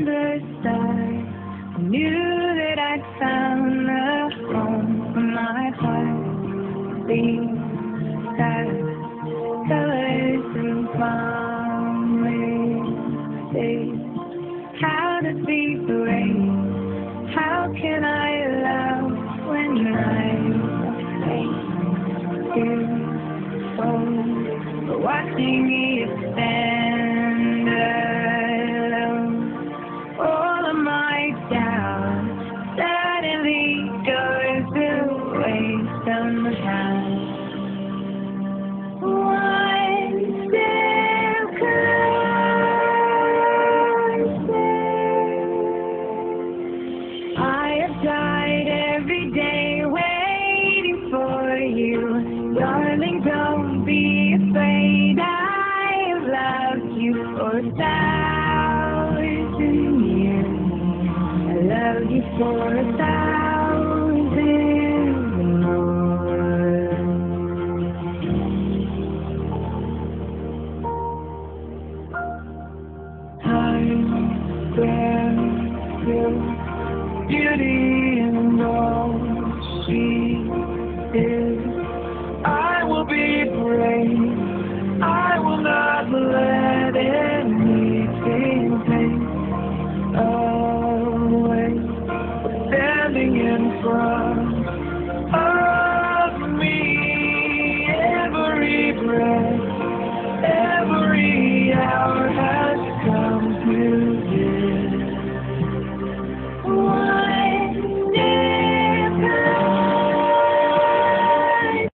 the stars, I knew that I'd found a home for my heart. These stars, colors and promises. How to be brave? How can I love when I'm afraid? But watching me stand alone, all of my doubt suddenly goes away somehow. One step closer. I have died every day waiting for you. Darling, don't be afraid. I have loved you for 1,000 years. I love you for 1,000 more. Time stands beauty and all she is. I will be brave. I will not let anything take away. Standing in front of me, every breath, every hour has come to this.